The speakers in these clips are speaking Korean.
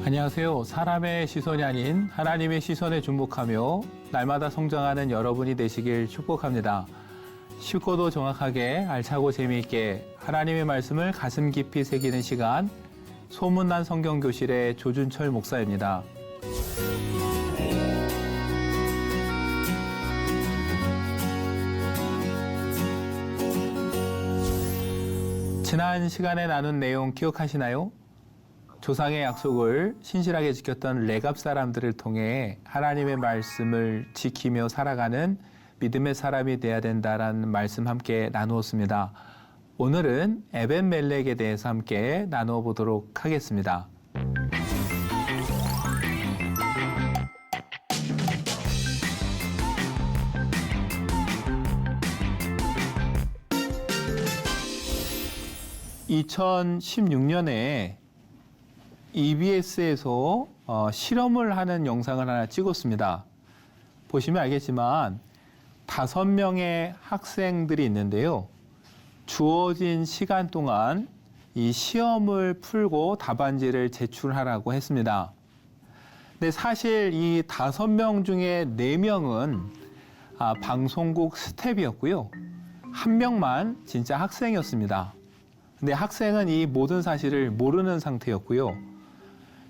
안녕하세요. 사람의 시선이 아닌 하나님의 시선에 주목하며 날마다 성장하는 여러분이 되시길 축복합니다. 쉽고도 정확하게 알차고 재미있게 하나님의 말씀을 가슴 깊이 새기는 시간, 소문난 성경교실의 조준철 목사입니다. 지난 시간에 나눈 내용 기억하시나요? 조상의 약속을 신실하게 지켰던 레갑 사람들을 통해 하나님의 말씀을 지키며 살아가는 믿음의 사람이 되어야 된다라는 말씀 함께 나누었습니다. 오늘은 에벤멜렉에 대해서 함께 나누어 보도록 하겠습니다. (2016년에) EBS에서 실험을 하는 영상을 하나 찍었습니다. 보시면 알겠지만 5명의 학생들이 있는데요. 주어진 시간 동안 이 시험을 풀고 답안지를 제출하라고 했습니다. 근데 사실 이 5명 중에 4명은 방송국 스텝이었고요. 1명만 진짜 학생이었습니다. 근데 학생은 이 모든 사실을 모르는 상태였고요.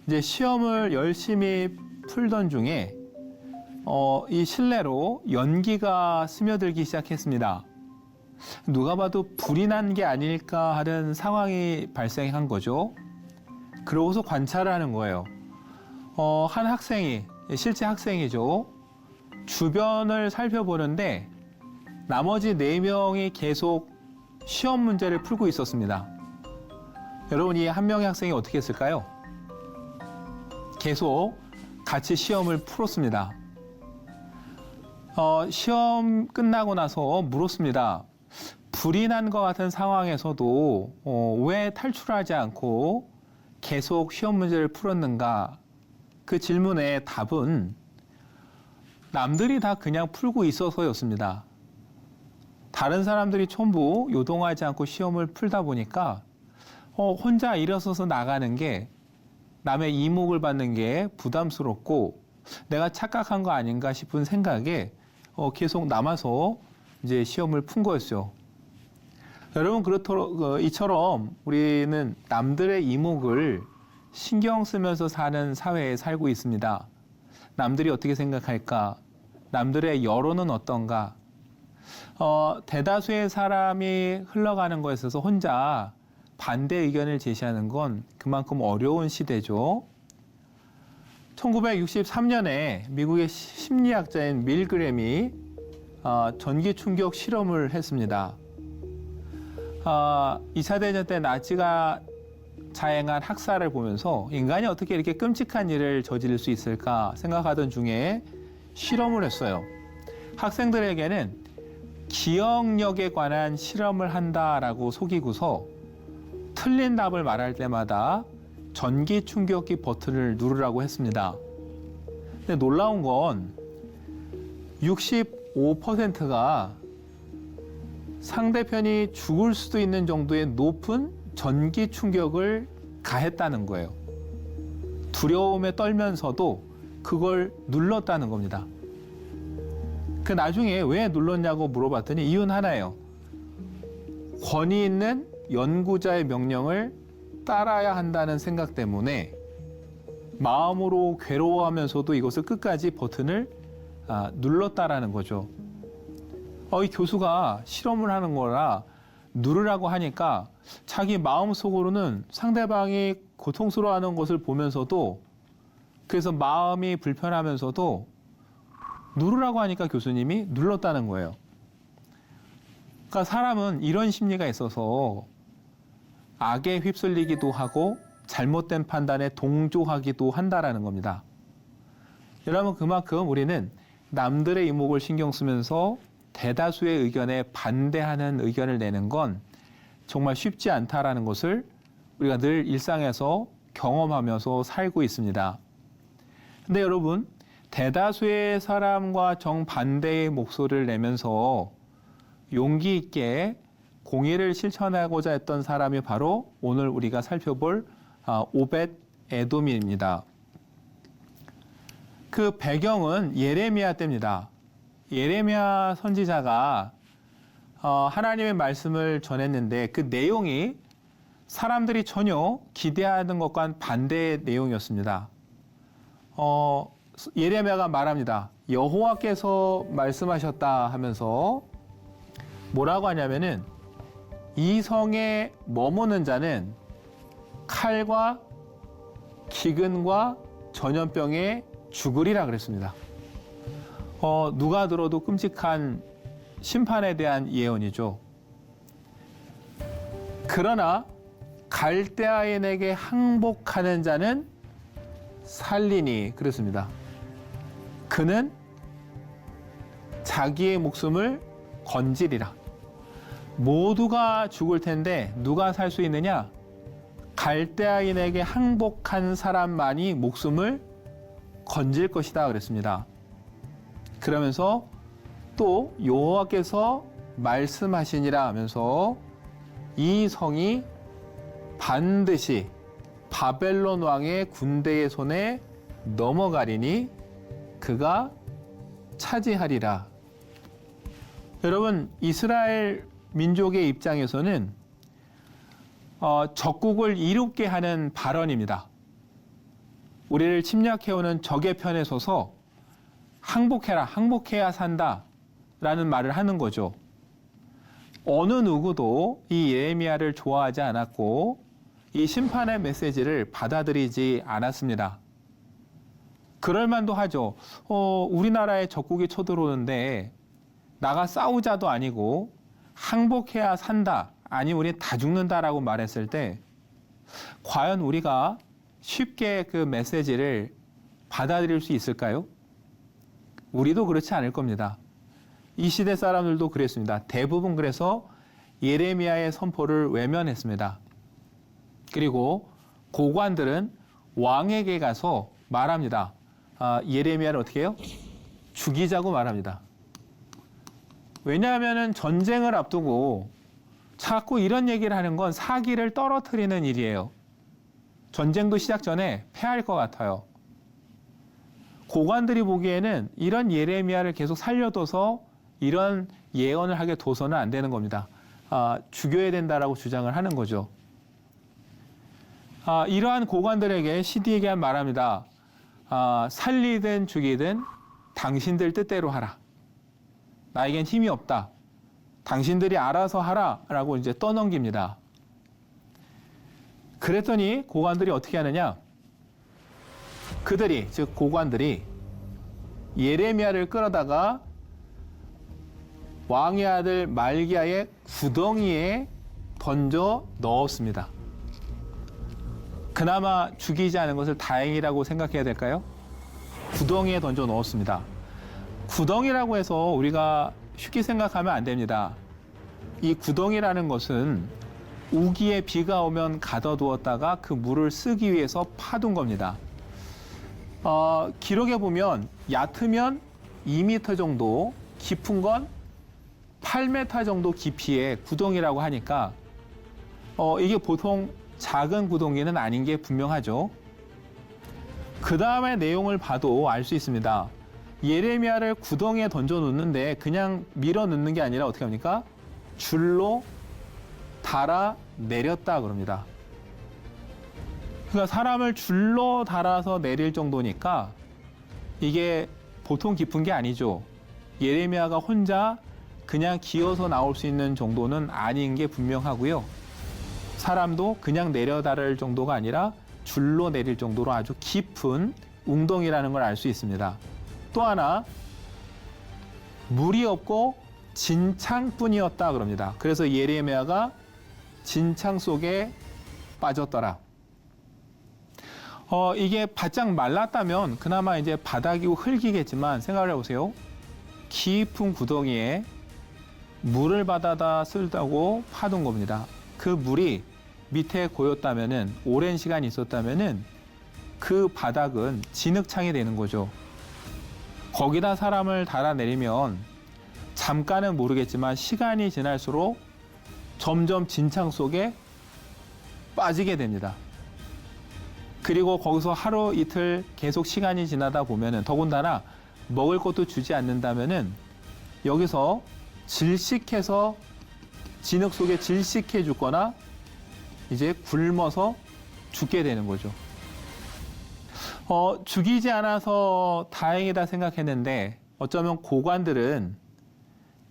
이제 시험을 열심히 풀던 중에 이 실내로 연기가 스며들기 시작했습니다. 누가 봐도 불이 난 게 아닐까 하는 상황이 발생한 거죠. 그러고서 관찰을 하는 거예요. 한 학생이, 실제 학생이죠. 주변을 살펴보는데 나머지 4명이 계속 시험 문제를 풀고 있었습니다. 여러분, 이 한 명의 학생이 어떻게 했을까요? 계속 같이 시험을 풀었습니다. 시험 끝나고 나서 물었습니다. 불이 난 것 같은 상황에서도 왜 탈출하지 않고 계속 시험 문제를 풀었는가? 그 질문의 답은 남들이 다 그냥 풀고 있어서였습니다. 다른 사람들이 전부 요동하지 않고 시험을 풀다 보니까 혼자 일어서서 나가는 게, 남의 이목을 받는 게 부담스럽고 내가 착각한 거 아닌가 싶은 생각에 계속 남아서 이제 시험을 푼 거였죠. 여러분, 그렇도록 이처럼 우리는 남들의 이목을 신경 쓰면서 사는 사회에 살고 있습니다. 남들이 어떻게 생각할까? 남들의 여론은 어떤가? 대다수의 사람이 흘러가는 것에 있어서 혼자 반대 의견을 제시하는 건 그만큼 어려운 시대죠. 1963년에 미국의 심리학자인 밀그램이 전기 충격 실험을 했습니다. 2차 대전 때 나치가 자행한 학살을 보면서 인간이 어떻게 이렇게 끔찍한 일을 저지를 수 있을까 생각하던 중에 실험을 했어요. 학생들에게는 기억력에 관한 실험을 한다라고 속이고서 틀린 답을 말할 때마다 전기 충격기 버튼을 누르라고 했습니다. 근데 놀라운 건 65%가 상대편이 죽을 수도 있는 정도의 높은 전기 충격을 가했다는 거예요. 두려움에 떨면서도 그걸 눌렀다는 겁니다. 그 나중에 왜 눌렀냐고 물어봤더니 이유는 하나예요. 권위 있는 연구자의 명령을 따라야 한다는 생각 때문에 마음으로 괴로워하면서도 이것을 끝까지 버튼을 눌렀다라는 거죠. 이 교수가 실험을 하는 거라 누르라고 하니까 자기 마음속으로는 상대방이 고통스러워하는 것을 보면서도, 그래서 마음이 불편하면서도 누르라고 하니까 교수님이 눌렀다는 거예요. 그러니까 사람은 이런 심리가 있어서 악에 휩쓸리기도 하고 잘못된 판단에 동조하기도 한다라는 겁니다. 여러분, 그만큼 우리는 남들의 이목을 신경 쓰면서 대다수의 의견에 반대하는 의견을 내는 건 정말 쉽지 않다라는 것을 우리가 늘 일상에서 경험하면서 살고 있습니다. 근데 여러분, 대다수의 사람과 정반대의 목소리를 내면서 용기 있게 공의를 실천하고자 했던 사람이 바로 오늘 우리가 살펴볼 오벳 에돔입니다. 그 배경은 예레미야 때입니다. 예레미야 선지자가 하나님의 말씀을 전했는데 그 내용이 사람들이 전혀 기대하는 것과는 반대의 내용이었습니다. 예레미야가 말합니다. 여호와께서 말씀하셨다 하면서 뭐라고 하냐면은 이 성에 머무는 자는 칼과 기근과 전염병에 죽으리라 그랬습니다. 누가 들어도 끔찍한 심판에 대한 예언이죠. 그러나 갈대아인에게 항복하는 자는 살리니 그렇습니다. 그는 자기의 목숨을 건지리라. 모두가 죽을 텐데 누가 살 수 있느냐? 갈대아인에게 항복한 사람만이 목숨을 건질 것이다 그랬습니다. 그러면서 또 여호와께서 말씀하시니라 하면서 이 성이 반드시 바벨론 왕의 군대의 손에 넘어가리니 그가 차지하리라. 여러분, 이스라엘 민족의 입장에서는 적국을 이롭게 하는 발언입니다. 우리를 침략해오는 적의 편에 서서 항복해라, 항복해야 산다 라는 말을 하는 거죠. 어느 누구도 이 예레미야를 좋아하지 않았고 이 심판의 메시지를 받아들이지 않았습니다. 그럴 만도 하죠. 우리나라에 적국이 쳐들어오는데 나가 싸우자도 아니고 항복해야 산다, 아니 우리 다 죽는다라고 말했을 때 과연 우리가 쉽게 그 메시지를 받아들일 수 있을까요? 우리도 그렇지 않을 겁니다. 이 시대 사람들도 그랬습니다. 대부분 그래서 예레미야의 선포를 외면했습니다. 그리고 고관들은 왕에게 가서 말합니다. 예레미야를 어떻게 해요? 죽이자고 말합니다. 왜냐하면 전쟁을 앞두고 자꾸 이런 얘기를 하는 건 사기를 떨어뜨리는 일이에요. 전쟁도 시작 전에 패할 것 같아요. 고관들이 보기에는 이런 예레미야를 계속 살려둬서 이런 예언을 하게 둬서는 안 되는 겁니다. 죽여야 된다라고 주장을 하는 거죠. 이러한 고관들에게 시디에게 말합니다. 살리든 죽이든 당신들 뜻대로 하라. 나에겐 힘이 없다. 당신들이 알아서 하라라고 이제 떠넘깁니다. 그랬더니 고관들이 어떻게 하느냐? 그들이, 즉 고관들이 예레미야를 끌어다가 왕의 아들 말기야의 구덩이에 던져 넣었습니다. 그나마 죽이지 않은 것을 다행이라고 생각해야 될까요? 구덩이에 던져 넣었습니다. 구덩이라고 해서 우리가 쉽게 생각하면 안 됩니다. 이 구덩이라는 것은 우기에 비가 오면 가둬두었다가 그 물을 쓰기 위해서 파둔 겁니다. 기록에 보면 얕으면 2m 정도, 깊은 건 8m 정도 깊이의 구덩이라고 하니까 이게 보통 작은 구덩이는 아닌 게 분명하죠. 그 다음에 내용을 봐도 알 수 있습니다. 예레미야를 구덩이에 던져 놓는데 그냥 밀어 넣는 게 아니라 어떻게 합니까? 줄로 달아 내렸다 그럽니다. 그러니까 사람을 줄로 달아서 내릴 정도니까 이게 보통 깊은 게 아니죠. 예레미야가 혼자 그냥 기어서 나올 수 있는 정도는 아닌 게 분명하고요. 사람도 그냥 내려다를 정도가 아니라 줄로 내릴 정도로 아주 깊은 웅덩이라는 걸 알 수 있습니다. 또 하나, 물이 없고 진창뿐이었다 그럽니다. 그래서 예레미야가 진창 속에 빠졌더라. 이게 바짝 말랐다면 그나마 이제 바닥이고 흙이겠지만 생각을 해보세요. 깊은 구덩이에 물을 받아다 쓸다고 파둔 겁니다. 그 물이 밑에 고였다면은, 오랜 시간 있었다면은 그 바닥은 진흙창이 되는 거죠. 거기다 사람을 달아내리면 잠깐은 모르겠지만 시간이 지날수록 점점 진창 속에 빠지게 됩니다. 그리고 거기서 하루 이틀 계속 시간이 지나다 보면은 더군다나 먹을 것도 주지 않는다면은 여기서 질식해서 진흙 속에 질식해 죽거나 이제 굶어서 죽게 되는 거죠. 죽이지 않아서 다행이다 생각했는데 어쩌면 고관들은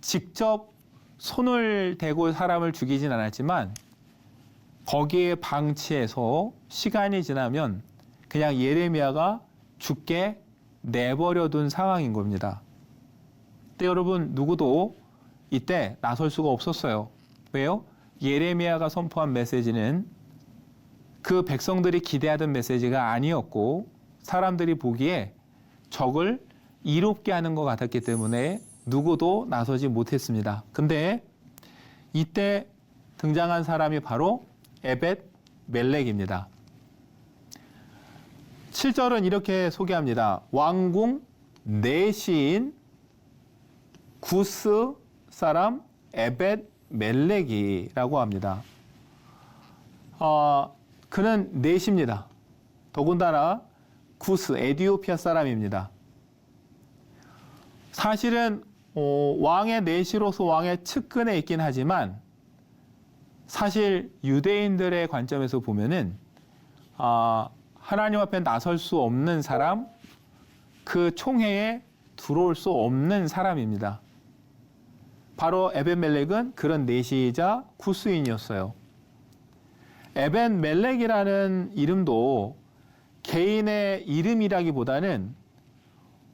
직접 손을 대고 사람을 죽이진 않았지만 거기에 방치해서 시간이 지나면 그냥 예레미야가 죽게 내버려둔 상황인 겁니다. 근데 여러분 누구도 이때 나설 수가 없었어요. 왜요? 예레미야가 선포한 메시지는 그 백성들이 기대하던 메시지가 아니었고 사람들이 보기에 적을 이롭게 하는 것 같았기 때문에 누구도 나서지 못했습니다. 근데 이때 등장한 사람이 바로 에벳 멜렉입니다. 7절은 이렇게 소개합니다. 왕궁 내시인 구스 사람 에벳 멜렉이라고 합니다. 그는 내시입니다. 더군다나 구스, 에티오피아 사람입니다. 사실은 왕의 내시로서 왕의 측근에 있긴 하지만 사실 유대인들의 관점에서 보면은 하나님 앞에 나설 수 없는 사람, 그 총회에 들어올 수 없는 사람입니다. 바로 에벳멜렉은 그런 내시이자 구스인이었어요. 에벳멜렉이라는 이름도 개인의 이름이라기보다는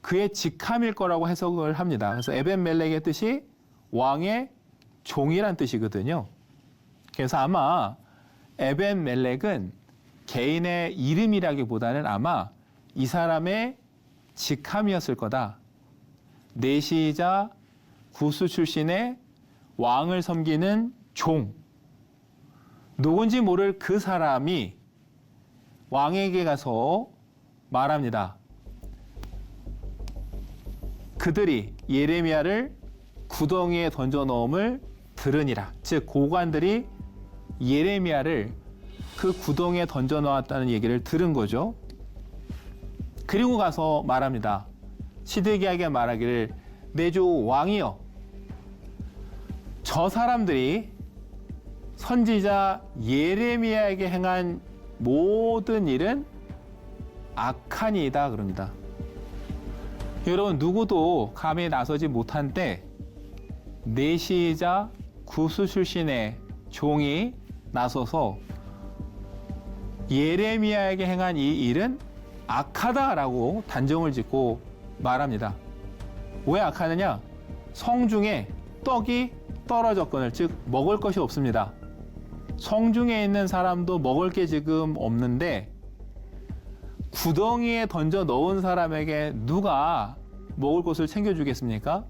그의 직함일 거라고 해석을 합니다. 그래서 에벳멜렉의 뜻이 왕의 종이란 뜻이거든요. 그래서 아마 에벳멜렉은 개인의 이름이라기보다는 아마 이 사람의 직함이었을 거다. 내시이자 구스 출신의 왕을 섬기는 종, 누군지 모를 그 사람이 왕에게 가서 말합니다. 그들이 예레미야를 구덩이에 던져 넣음을 들으니라. 즉 고관들이 예레미야를 그 구덩이에 던져 넣었다는 얘기를 들은 거죠. 그리고 가서 말합니다. 시드기야에게 말하기를 내 주 왕이여, 저 사람들이 선지자 예레미야에게 행한 모든 일은 악하니이다 그럽니다. 여러분 누구도 감히 나서지 못한 때 내시이자 구스 출신의 종이 나서서 예레미야에게 행한 이 일은 악하다라고 단정을 짓고 말합니다. 왜 악하느냐? 성중에 떡이 떨어졌거늘, 즉 먹을 것이 없습니다. 성중에 있는 사람도 먹을 게 지금 없는데 구덩이에 던져 넣은 사람에게 누가 먹을 것을 챙겨주겠습니까?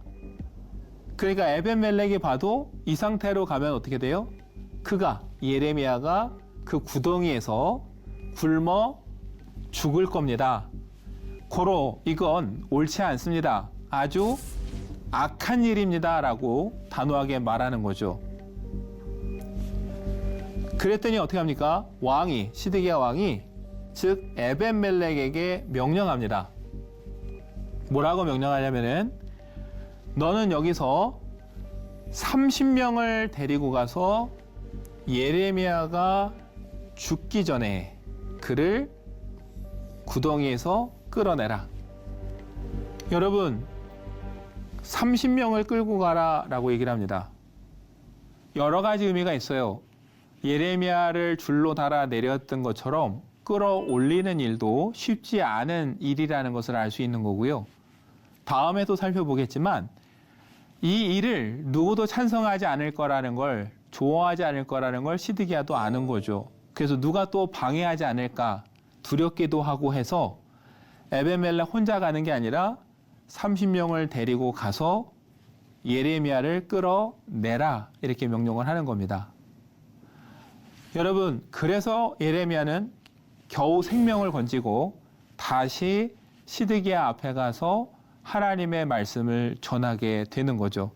그러니까 에벳멜렉이 봐도 이 상태로 가면 어떻게 돼요? 그가, 예레미야가 그 구덩이에서 굶어 죽을 겁니다. 고로 이건 옳지 않습니다. 아주 악한 일입니다 라고 단호하게 말하는 거죠. 그랬더니 어떻게 합니까? 왕이, 시드기야 왕이, 즉 에벳멜렉에게 명령합니다. 뭐라고 명령하냐면은 너는 여기서 30명을 데리고 가서 예레미야가 죽기 전에 그를 구덩이에서 끌어내라. 여러분 30명을 끌고 가라 라고 얘기를 합니다. 여러 가지 의미가 있어요. 예레미야를 줄로 달아 내렸던 것처럼 끌어올리는 일도 쉽지 않은 일이라는 것을 알 수 있는 거고요. 다음에도 살펴보겠지만 이 일을 누구도 찬성하지 않을 거라는 걸, 좋아하지 않을 거라는 걸 시드기야도 아는 거죠. 그래서 누가 또 방해하지 않을까 두렵기도 하고 해서 에벳멜렉 혼자 가는 게 아니라 30명을 데리고 가서 예레미야를 끌어내라 이렇게 명령을 하는 겁니다. 여러분, 그래서 예레미야는 겨우 생명을 건지고 다시 시드기야 앞에 가서 하나님의 말씀을 전하게 되는 거죠.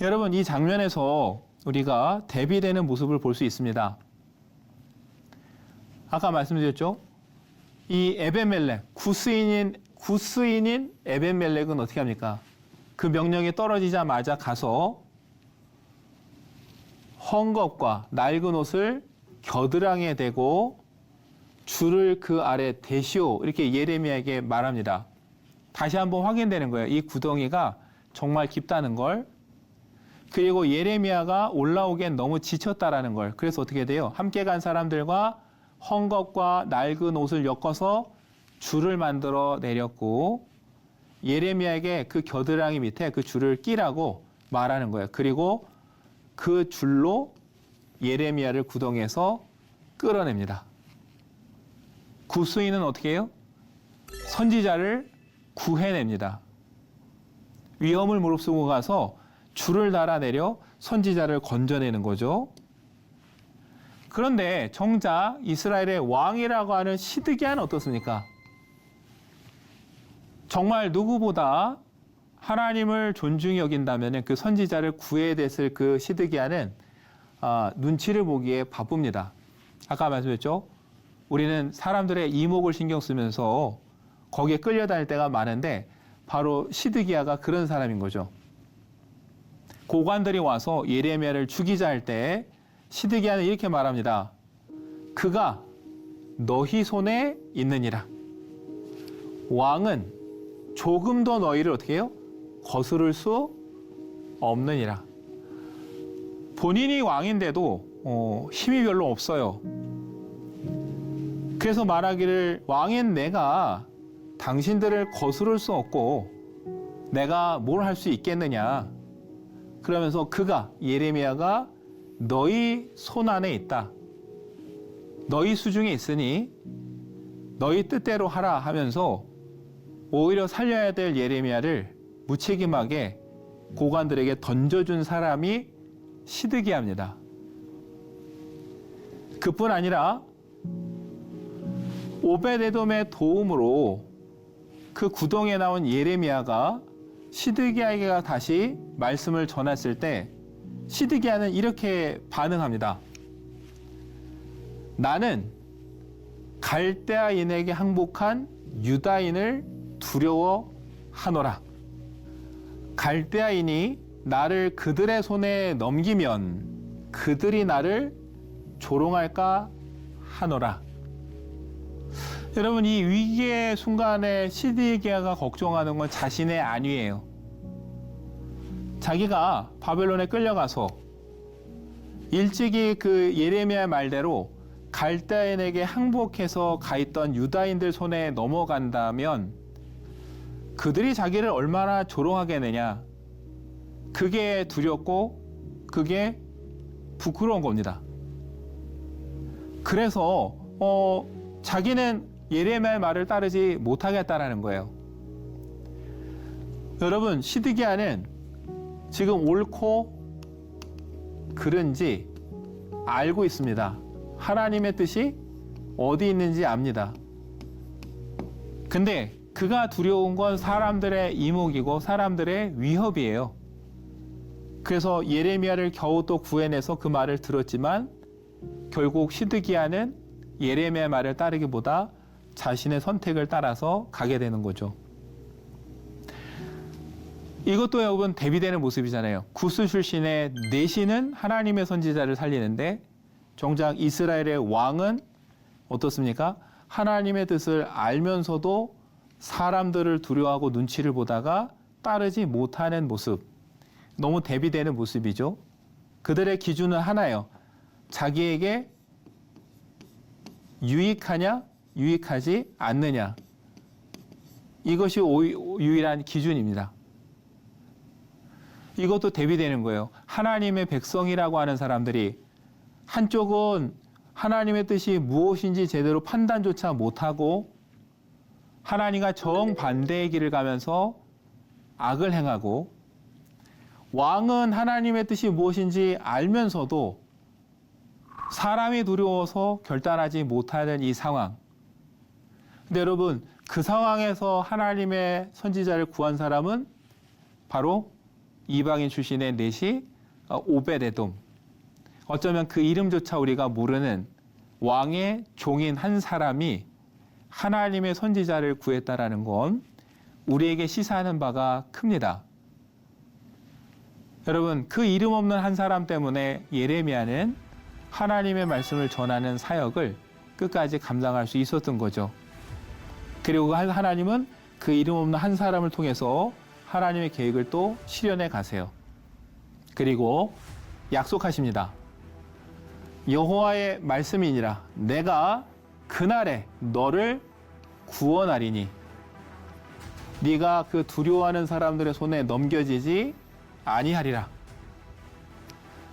여러분, 이 장면에서 우리가 대비되는 모습을 볼 수 있습니다. 아까 말씀드렸죠? 이 에벤멜렉, 구스인인 에벤멜렉은 어떻게 합니까? 그 명령이 떨어지자마자 가서 헝겊과 낡은 옷을 겨드랑이에 대고 줄을 그 아래 대시오, 이렇게 예레미야에게 말합니다. 다시 한번 확인되는 거예요. 이 구덩이가 정말 깊다는 걸. 그리고 예레미야가 올라오기엔 너무 지쳤다라는 걸. 그래서 어떻게 돼요? 함께 간 사람들과 헝겊과 낡은 옷을 엮어서 줄을 만들어 내렸고, 예레미야에게 그 겨드랑이 밑에 그 줄을 끼라고 말하는 거예요. 그리고 그 줄로 예레미야를 구덩이에서 끌어냅니다. 구스인은 어떻게 해요? 선지자를 구해냅니다. 위험을 무릅쓰고 가서 줄을 달아내려 선지자를 건져내는 거죠. 그런데 정작 이스라엘의 왕이라고 하는 시드기야는 어떻습니까? 정말 누구보다 하나님을 존중히 여긴다면 그 선지자를 구해야 됐을 그 시드기야는 눈치를 보기에 바쁩니다. 아까 말씀드렸죠? 우리는 사람들의 이목을 신경 쓰면서 거기에 끌려다닐 때가 많은데 바로 시드기야가 그런 사람인 거죠. 고관들이 와서 예레미야를 죽이자 할 때 시드기야는 이렇게 말합니다. 그가 너희 손에 있느니라. 왕은 조금 더 너희를 어떻게 해요? 거스를 수 없느니라. 본인이 왕인데도 힘이 별로 없어요. 그래서 말하기를 왕인 내가 당신들을 거스를 수 없고 내가 뭘 할 수 있겠느냐. 그러면서 그가 예레미야가 너희 손 안에 있다. 너희 수중에 있으니 너희 뜻대로 하라 하면서 오히려 살려야 될 예레미야를 무책임하게 고관들에게 던져준 사람이 시드기야입니다. 그뿐 아니라 오벳에돔의 도움으로 그 구덩이에 나온 예레미야가 시드기야에게 다시 말씀을 전했을 때 시드기야는 이렇게 반응합니다. 나는 갈대아인에게 항복한 유다인을 두려워하노라. 갈대아인이 나를 그들의 손에 넘기면 그들이 나를 조롱할까 하노라. 여러분, 이 위기의 순간에 시드기야가 걱정하는 건 자신의 안위예요. 자기가 바벨론에 끌려가서 일찍이 그 예레미야 말대로 갈대아인에게 항복해서 가 있던 유다인들 손에 넘어간다면 그들이 자기를 얼마나 조롱하겠느냐. 그게 두렵고 그게 부끄러운 겁니다. 그래서 자기는 예레미야의 말을 따르지 못하겠다라는 거예요. 여러분, 시드기야는 지금 옳고 그른지 알고 있습니다. 하나님의 뜻이 어디 있는지 압니다. 근데 그가 두려운 건 사람들의 이목이고 사람들의 위협이에요. 그래서 예레미야를 겨우 또 구해내서 그 말을 들었지만 결국 시드기야는 예레미야의 말을 따르기보다 자신의 선택을 따라서 가게 되는 거죠. 이것도 여러분 대비되는 모습이잖아요. 구스 출신의 내시는 하나님의 선지자를 살리는데 정작 이스라엘의 왕은 어떻습니까? 하나님의 뜻을 알면서도 사람들을 두려워하고 눈치를 보다가 따르지 못하는 모습. 너무 대비되는 모습이죠. 그들의 기준은 하나예요. 자기에게 유익하냐, 유익하지 않느냐. 이것이 유일한 기준입니다. 이것도 대비되는 거예요. 하나님의 백성이라고 하는 사람들이 한쪽은 하나님의 뜻이 무엇인지 제대로 판단조차 못하고 하나님과 정반대의 길을 가면서 악을 행하고, 왕은 하나님의 뜻이 무엇인지 알면서도 사람이 두려워서 결단하지 못하는 이 상황. 근데 여러분, 그 상황에서 하나님의 선지자를 구한 사람은 바로 이방인 출신의 넷이 오벳에돔. 어쩌면 그 이름조차 우리가 모르는 왕의 종인 한 사람이 하나님의 선지자를 구했다라는 건 우리에게 시사하는 바가 큽니다. 여러분, 그 이름 없는 한 사람 때문에 예레미야는 하나님의 말씀을 전하는 사역을 끝까지 감당할 수 있었던 거죠. 그리고 하나님은 그 이름 없는 한 사람을 통해서 하나님의 계획을 또 실현해 가세요. 그리고 약속하십니다. 여호와의 말씀이니라. 내가 그날에 너를 구원하리니 네가 그 두려워하는 사람들의 손에 넘겨지지 아니하리라.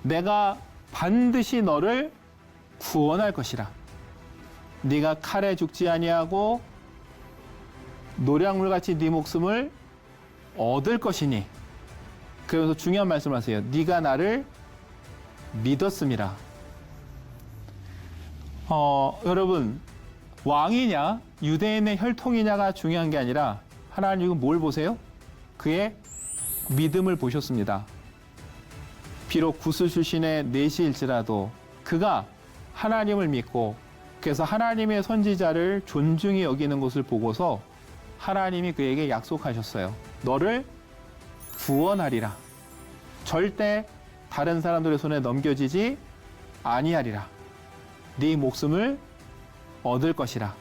내가 반드시 너를 구원할 것이라. 네가 칼에 죽지 아니하고 노량물같이 네 목숨을 얻을 것이니. 그래서 중요한 말씀을 하세요. 네가 나를 믿었음이라. 여러분, 왕이냐 유대인의 혈통이냐가 중요한 게 아니라 하나님은 뭘 보세요? 그의 믿음을 보셨습니다. 비록 구스 출신의 내시일지라도 그가 하나님을 믿고 그래서 하나님의 선지자를 존중히 여기는 것을 보고서 하나님이 그에게 약속하셨어요. 너를 구원하리라. 절대 다른 사람들의 손에 넘겨지지 아니하리라. 네 목숨을 얻을 것이라.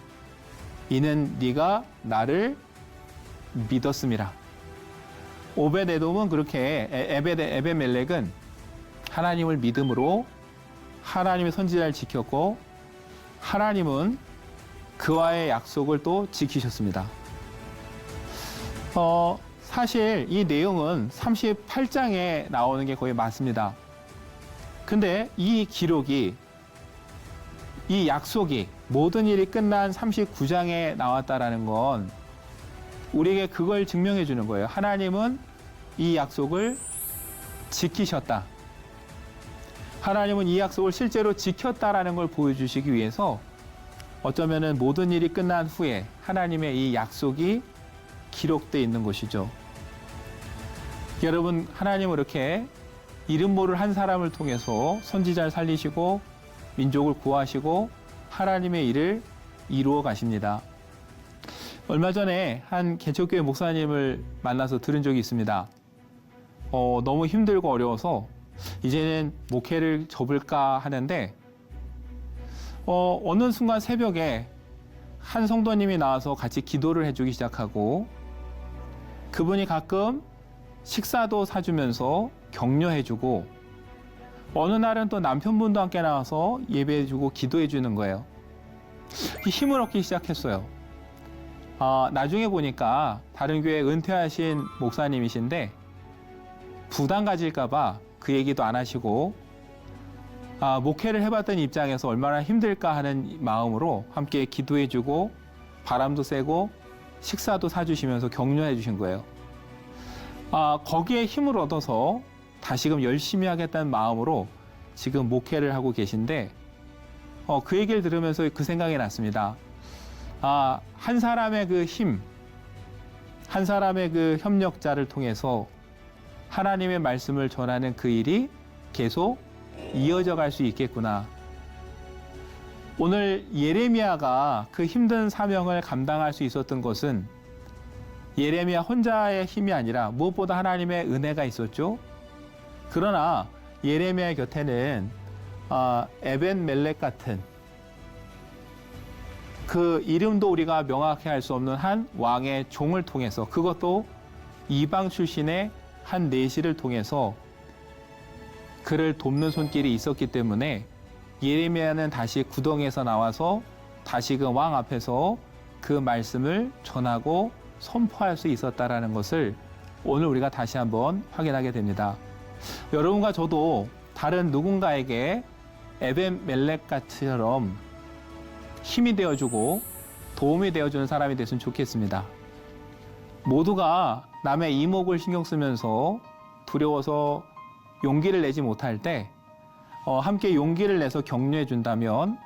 이는 네가 나를 믿었음이라. 오벳에돔은 그렇게 에벳멜렉은 하나님을 믿음으로 하나님의 선지자를 지켰고 하나님은 그와의 약속을 또 지키셨습니다. 사실 이 내용은 38장에 나오는 게 거의 맞습니다. 근데 이 기록이 이 약속이 모든 일이 끝난 39장에 나왔다라는 건 우리에게 그걸 증명해 주는 거예요. 하나님은 이 약속을 지키셨다. 하나님은 이 약속을 실제로 지켰다라는 걸 보여주시기 위해서 어쩌면은 모든 일이 끝난 후에 하나님의 이 약속이 기록되어 있는 것이죠. 여러분, 하나님은 이렇게 이름 모를 한 사람을 통해서 선지자를 살리시고 민족을 구하시고 하나님의 일을 이루어 가십니다. 얼마 전에 한 개척교회 목사님을 만나서 들은 적이 있습니다. 너무 힘들고 어려워서 이제는 목회를 접을까 하는데 어느 순간 새벽에 한 성도님이 나와서 같이 기도를 해주기 시작하고 그분이 가끔 식사도 사주면서 격려해주고 어느 날은 또 남편분도 함께 나와서 예배해주고 기도해주는 거예요. 힘을 얻기 시작했어요. 나중에 보니까 다른 교회 은퇴하신 목사님이신데 부담 가질까봐 그 얘기도 안 하시고 목회를 해봤던 입장에서 얼마나 힘들까 하는 마음으로 함께 기도해주고 바람도 쐬고 식사도 사주시면서 격려해 주신 거예요. 거기에 힘을 얻어서 다시금 열심히 하겠다는 마음으로 지금 목회를 하고 계신데 그 얘기를 들으면서 그 생각이 났습니다. 한 사람의 그 힘, 한 사람의 그 협력자를 통해서 하나님의 말씀을 전하는 그 일이 계속 이어져 갈 수 있겠구나. 오늘 예레미야가 그 힘든 사명을 감당할 수 있었던 것은 예레미야 혼자의 힘이 아니라 무엇보다 하나님의 은혜가 있었죠. 그러나 예레미야 곁에는 에벤멜렉 같은 그 이름도 우리가 명확히 할 수 없는 한 왕의 종을 통해서 그것도 이방 출신의 한 내시를 통해서 그를 돕는 손길이 있었기 때문에 예레미야는 다시 구덩이에서 나와서 다시금 왕 앞에서 그 말씀을 전하고 선포할 수 있었다라는 것을 오늘 우리가 다시 한번 확인하게 됩니다. 여러분과 저도 다른 누군가에게 에벤멜렉같이처럼 힘이 되어주고 도움이 되어주는 사람이 됐으면 좋겠습니다. 모두가 남의 이목을 신경 쓰면서 두려워서 용기를 내지 못할 때 함께 용기를 내서 격려해 준다면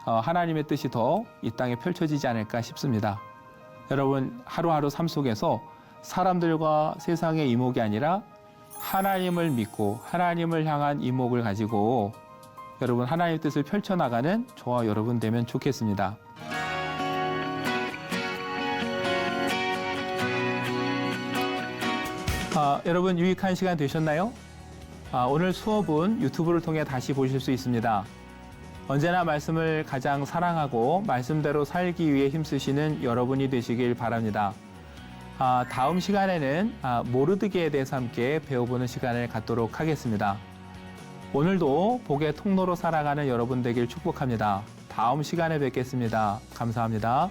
하나님의 뜻이 더 이 땅에 펼쳐지지 않을까 싶습니다. 여러분, 하루하루 삶 속에서 사람들과 세상의 이목이 아니라 하나님을 믿고 하나님을 향한 이목을 가지고 여러분 하나님의 뜻을 펼쳐나가는 저와 여러분 되면 좋겠습니다. 여러분 유익한 시간 되셨나요? 오늘 수업은 유튜브를 통해 다시 보실 수 있습니다. 언제나 말씀을 가장 사랑하고 말씀대로 살기 위해 힘쓰시는 여러분이 되시길 바랍니다. 다음 시간에는 모르드게에 대해서 함께 배워보는 시간을 갖도록 하겠습니다. 오늘도 복의 통로로 살아가는 여러분 되길 축복합니다. 다음 시간에 뵙겠습니다. 감사합니다.